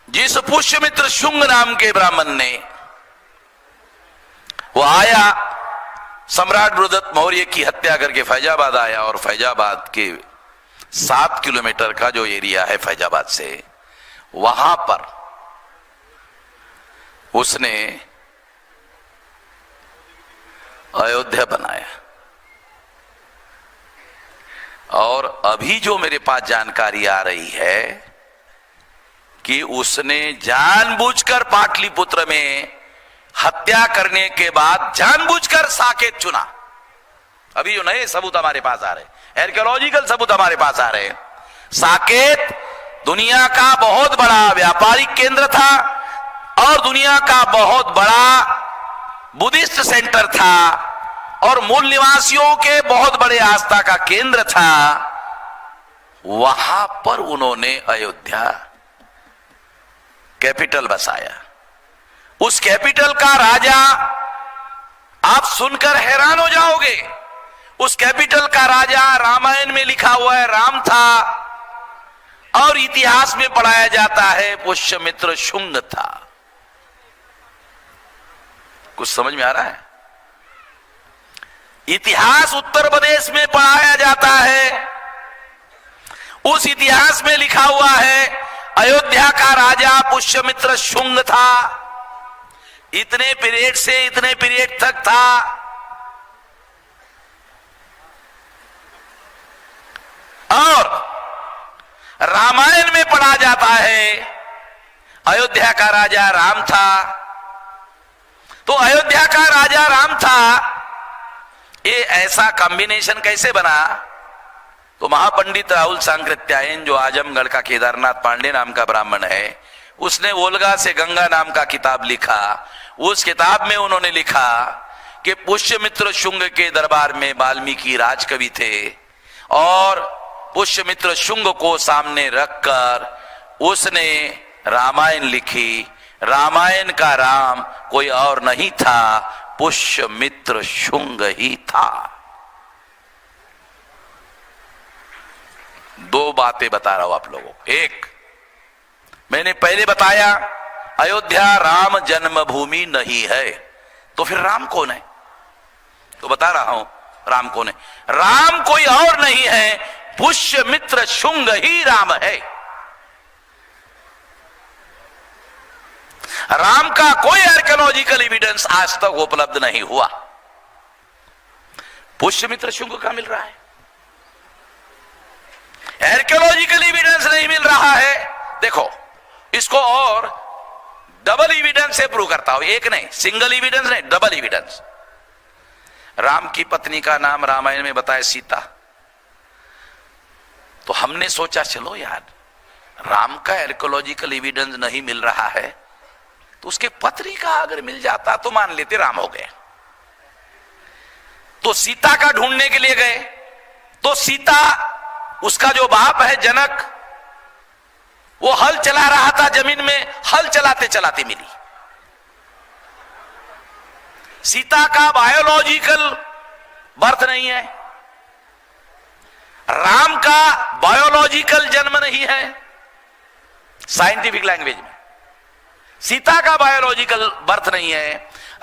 जिस पुष्यमित्र शुंग नाम के ब्राह्मण ने वो आया, सम्राट बृहदत्त मौर्य की हत्या करके फैजाबाद आया, और फैजाबाद के 7 किलोमीटर का जो एरिया है फैजाबाद से, वहां पर उसने अयोध्या बनाया। और अभी जो मेरे पास जानकारी आ रही है कि उसने जानबूझकर पाटलिपुत्र में हत्या करने के बाद जानबूझकर साकेत चुना। अभी जो नए सबूत हमारे पास आ रहे, आर्कियोलॉजिकल सबूत हमारे पास आ रहे, साकेत दुनिया का बहुत बड़ा व्यापारिक केंद्र था और दुनिया का बहुत बड़ा बुद्धिस्ट सेंटर था और मूल निवासियों के बहुत बड़े आस्था का केंद्र था। वहां पर उन्होंने अयोध्या कैपिटल बसाया। उस कैपिटल का राजा, आप सुनकर हैरान हो जाओगे, उस कैपिटल का राजा रामायण में लिखा हुआ है राम था, और इतिहास में पढ़ाया जाता है पुष्यमित्र शुंग था। कुछ समझ में आ रहा है? इतिहास उत्तर प्रदेश में पढ़ाया जाता है, उस इतिहास में लिखा हुआ है अयोध्या का राजा पुष्यमित्र शुंग था, इतने पीरियड से इतने पीरियड तक था। और रामायण में पढ़ा जाता है अयोध्या का राजा राम था। तो अयोध्या का राजा राम था, ये ऐसा कॉम्बिनेशन कैसे बना? तो महापंडित राहुल सांकृत्यायन, जो आजमगढ़ का केदारनाथ पांडे नाम का ब्राह्मण है, उसने वोल्गा से गंगा नाम का किताब लिखा। उस किताब में उन्होंने लिखा कि पुष्यमित्र शुंग के दरबार में वाल्मीकि राजकवि थे, और पुष्यमित्र शुंग को सामने रखकर उसने रामायण लिखी। रामायण का राम कोई और नहीं था, पुष्यमित्र शुंग ही था। दो बातें बता रहा हूं आप लोगों को। एक, मैंने पहले बताया अयोध्या राम जन्मभूमि नहीं है, तो फिर राम कौन है? तो बता रहा हूं राम कौन है। राम कोई और नहीं है, पुष्यमित्र शुंग ही राम है। राम का कोई आर्कियोलॉजिकल एविडेंस आज तक उपलब्ध नहीं हुआ, पुष्यमित्र शुंग का मिल रहा है। आर्कियोलॉजिकल एविडेंस नहीं मिल रहा है। देखो, इसको और डबल एविडेंस से प्रूव करता हूं, एक नहीं, सिंगल एविडेंस नहीं, डबल एविडेंस। राम की पत्नी का नाम रामायण में बताया सीता। तो हमने सोचा चलो यार, राम का आर्कियोलॉजिकल एविडेंस नहीं मिल रहा है, तो उसके पत्नी का अगर मिल जाता तो मान लेते राम हो गए। तो सीता का ढूंढने के लिए गए, तो सीता, उसका जो बाप है जनक, वो हल चला रहा था जमीन में, हल चलाते चलाते मिली। सीता का बायोलॉजिकल बर्थ नहीं है, राम का बायोलॉजिकल जन्म नहीं है। साइंटिफिक लैंग्वेज में सीता का बायोलॉजिकल बर्थ नहीं है,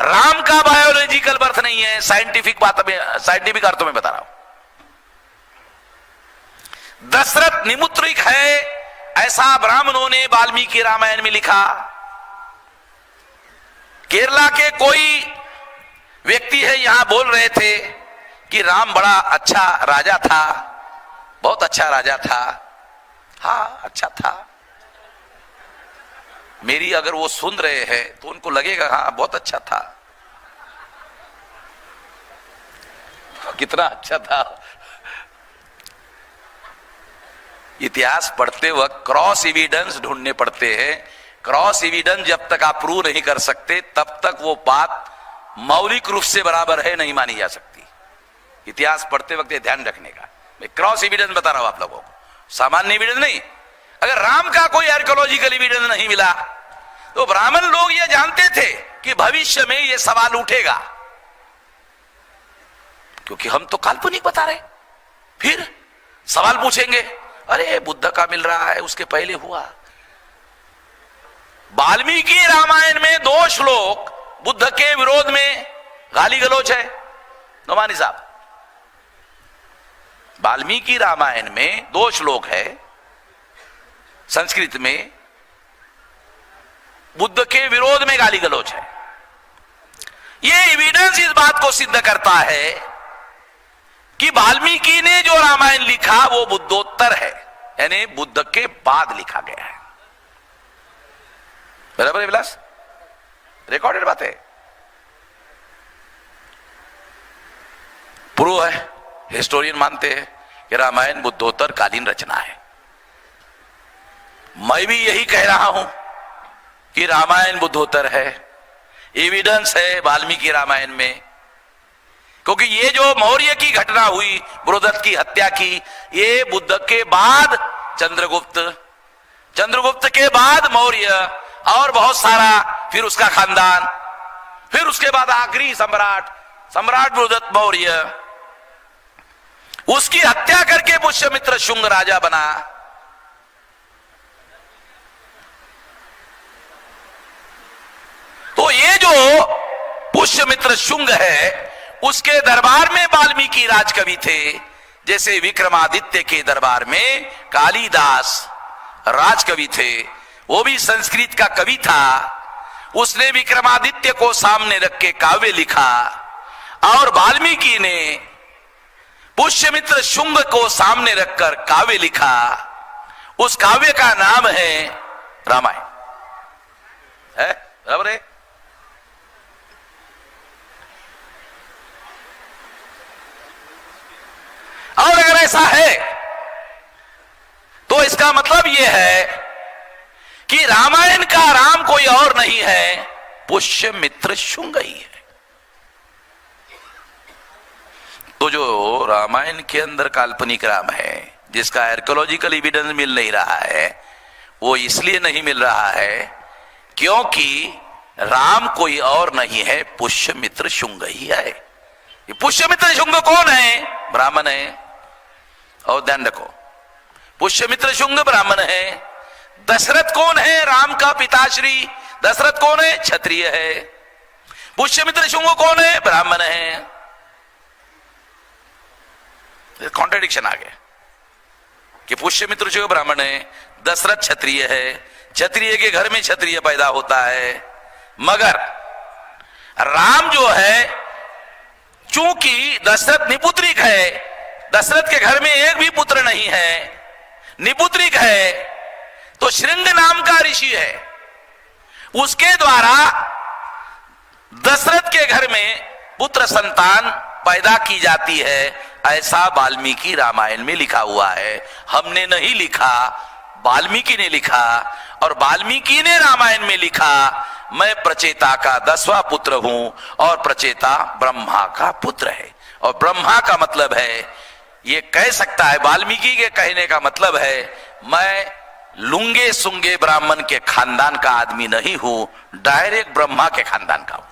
राम का बायोलॉजिकल बर्थ नहीं है। साइंटिफिक बात में, साइंटिफिक अर्थों में बता रहा हूं। दशरथ निमुत्रिक है, ऐसा ब्राह्मणों ने वाल्मीकि रामायण में लिखा। केरला के कोई व्यक्ति है यहां बोल रहे थे कि राम बड़ा अच्छा राजा था, बहुत अच्छा राजा था। हाँ, अच्छा था। मेरी अगर वो सुन रहे हैं तो उनको लगेगा हाँ बहुत अच्छा था, कितना अच्छा था। इतिहास पढ़ते वक्त क्रॉस एविडेंस ढूंढने पड़ते हैं। क्रॉस एविडेंस जब तक आप प्रूव नहीं कर सकते, तब तक वो बात मौलिक रूप से बराबर है नहीं मानी जा सकती। इतिहास पढ़ते वक्त ये ध्यान रखने का। मैं क्रॉस एविडेंस बता रहा हूं आप लोगों को, सामान्य एविडेंस नहीं। अगर राम का कोई आर्कियोलॉजिकल एविडेंस नहीं मिला, तो ब्राह्मण लोग ये जानते थे कि भविष्य में ये सवाल उठेगा, क्योंकि हम तो काल्पनिक बता रहे। फिर सवाल पूछेंगे, अरे बुद्ध का मिल रहा है, उसके पहले हुआ। वाल्मीकि रामायण में 2 श्लोक बुद्ध के विरोध में गाली गलौज है। नोमानी साहब, वाल्मीकि रामायण में 2 श्लोक है संस्कृत में, बुद्ध के विरोध में गाली गलौज है। यह एविडेंस इस बात को सिद्ध करता है कि वाल्मीकि ने जो रामायण लिखा वो बुद्धोत्तर है, यानी बुद्ध के बाद लिखा गया है। बराबर है विलास? रिकॉर्डेड बात है, प्रूव है। हिस्टोरियन मानते हैं कि रामायण बुद्धोत्तर कालीन रचना है। मैं भी यही कह रहा हूं कि रामायण बुद्धोत्तर है। एविडेंस है वाल्मीकि रामायण में, क्योंकि ये जो मौर्य की घटना हुई, बृहदत्त की हत्या की, ये बुद्ध के बाद चंद्रगुप्त, चंद्रगुप्त के बाद मौर्य और बहुत सारा, फिर उसका खानदान, फिर उसके बाद आखिरी सम्राट, सम्राट बृहदत्त मौर्य, उसकी हत्या करके पुष्यमित्र शुंग राजा बना। तो ये जो पुष्यमित्र शुंग है, उसके दरबार में वाल्मीकि राजकवि थे। जैसे विक्रमादित्य के दरबार में कालिदास राजकवि थे, वो भी संस्कृत का कवि था। उसने विक्रमादित्य को सामने रख के काव्य लिखा, और वाल्मीकि ने पुष्यमित्र शुंग को सामने रखकर काव्य लिखा। उस काव्य का नाम है रामायण है। बराबर है? और अगर ऐसा है तो इसका मतलब यह है कि रामायण का राम कोई और नहीं है, पुष्यमित्र शुंग ही है। तो जो रामायण के अंदर काल्पनिक राम है, जिसका आर्कियोलॉजिकल एविडेंस मिल नहीं रहा है, वो इसलिए नहीं मिल रहा है क्योंकि राम कोई और नहीं है, पुष्यमित्र शुंग ही है। ये पुष्यमित्र शुंग कौन है? ब्राह्मण है। और ध्यान रखो, पुष्यमित्र शुंग ब्राह्मण है। दशरथ कौन है? राम का पिताश्री दशरथ कौन है? क्षत्रिय है। पुष्यमित्र शुंग कौन है? ब्राह्मण है। कॉन्ट्रडिक्शन आ गया कि पुष्यमित्र शुंग ब्राह्मण है, दशरथ क्षत्रिय है, क्षत्रिय के घर में क्षत्रिय पैदा होता है। मगर राम जो है, चूंकि दशरथ निपुत्रिक है, दशरथ के घर में एक भी पुत्र नहीं है, निपुत्रिक है, तो श्रृंग नाम का ऋषि है, उसके द्वारा दशरथ के घर में पुत्र संतान पैदा की जाती है। ऐसा वाल्मीकि रामायण में लिखा हुआ है। हमने नहीं लिखा, वाल्मीकि ने लिखा। और वाल्मीकि ने रामायण में लिखा, मैं प्रचेता का 10वां पुत्र हूं, और प्रचेता ब्रह्मा का पुत्र है। और ब्रह्मा का मतलब है, ये कह सकता है, वाल्मीकि के कहने का मतलब है, मैं लुंगे सुंगे ब्राह्मण के खानदान का आदमी नहीं हूं, डायरेक्ट ब्रह्मा के खानदान का हूं।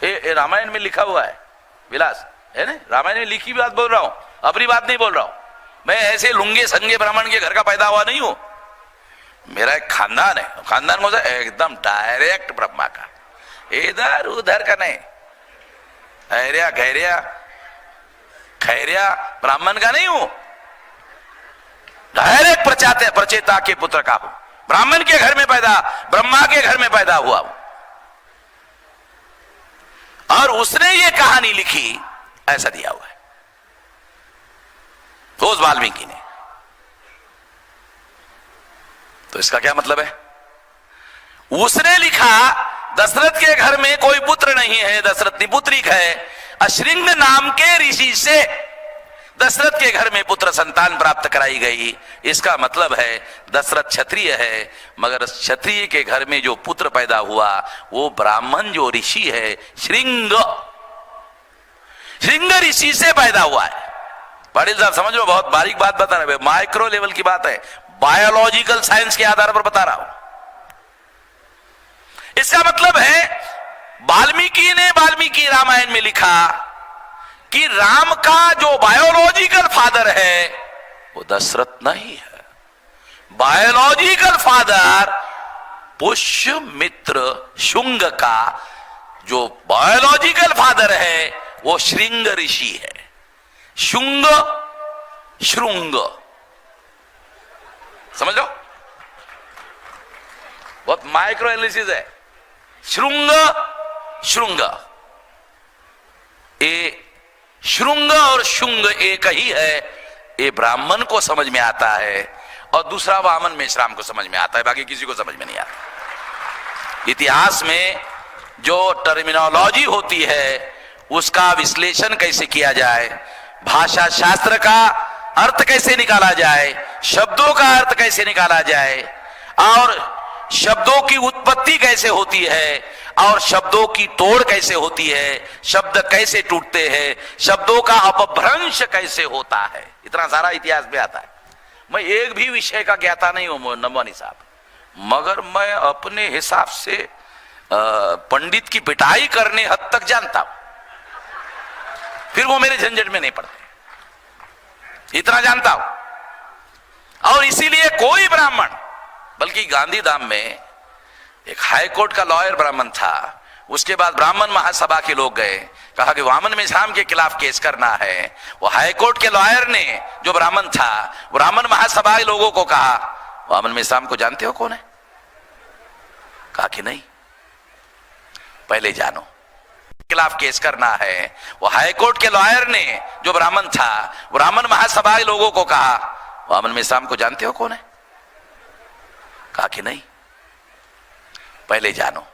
ये रामायण में लिखा हुआ है विलास, है ना? रामायण में लिखी बात बोल रहा हूं, अपनी बात नहीं बोल रहा हूं। मैं ऐसे लुंगे संगे ब्राह्मण के घर का पैदा हुआ नहीं हूं। मेरा एक खानदान है, खानदान को एकदम डायरेक्ट ब्रह्मा का, इधर उधर का नहीं, ऐरिया गैरिया खैरिया ब्राह्मण का नहीं हूं, डायरेक्ट प्रचेता के पुत्र का हूं। ब्राह्मण के घर में पैदा, ब्रह्मा के घर में पैदा हुआ हूं। और उसने ये कहानी लिखी, ऐसा दिया हुआ है तो उस वाल्मीकि ने। तो इसका क्या मतलब है? उसने लिखा, दशरथ के घर में कोई पुत्र नहीं है, दशरथ निपुत्रिक है। अश्रिंग नाम के ऋषि से दशरथ के घर में पुत्र संतान प्राप्त कराई गई। इसका मतलब है दशरथ क्षत्रिय है, मगर क्षत्रिय के घर में जो पुत्र पैदा हुआ वो ब्राह्मण जो ऋषि है, श्रृंग ऋषि से पैदा हुआ है। पाटिल साहब समझ लो, बहुत बारीक बात बता रहे, माइक्रो लेवल की बात है, बायोलॉजिकल साइंस के आधार पर बता रहा हूं। इसका मतलब है वाल्मीकि ने वाल्मीकि रामायण में लिखा कि राम का जो बायोलॉजिकल फादर है वो दशरथ नहीं है, बायोलॉजिकल फादर पुष्यमित्र शुंग का जो बायोलॉजिकल फादर है वो श्रृंग ऋषि है। शुंग श्रृंग, समझ लो, बहुत माइक्रो एनालिसिस है। श्रृंग श्रृंग, ये श्रृंग और शुंग एक ही है। ये ब्राह्मण को समझ में आता है और दूसरा वामन मेश्राम को समझ में आता है, बाकी किसी को समझ में नहीं आता। इतिहास में जो टर्मिनोलॉजी होती है उसका विश्लेषण कैसे किया जाए, भाषा शास्त्र का अर्थ कैसे निकाला जाए, शब्दों का अर्थ कैसे निकाला जाए, और शब्दों की उत्पत्ति कैसे होती है, और शब्दों की तोड़ कैसे होती है, शब्द कैसे टूटते हैं, शब्दों का अपभ्रंश कैसे होता है, इतना सारा इतिहास में आता है। मैं एक भी विषय का ज्ञाता नहीं हूं नमवानी साहब, मगर मैं अपने हिसाब से पंडित की पिटाई करने हद तक जानता हूं, फिर वो मेरे झंझट में नहीं पड़ते, इतना जानता हूं। और इसीलिए कोई ब्राह्मण, बल्कि गांधीधाम में एक हाई कोर्ट का लॉयर ब्राह्मण था, उसके बाद ब्राह्मण महासभा के लोग गए, कहा कि वामन मेश्राम के खिलाफ केस करना है। वो हाई कोर्ट के लॉयर ने, जो ब्राह्मण था, ब्राह्मण महासभा के लोगों को कहा, वामन मेश्राम को जानते हो कौन है? कहा कि नहीं, पहले जानो, खिलाफ केस करना है। वो हाई कोर्ट के लॉयर ने, जो ब्राह्मण था, ब्राह्मण महासभा के लोगों को कहा, वामन मेश्राम को जानते हो कौन है? कहा कि नहीं, पहले जानो।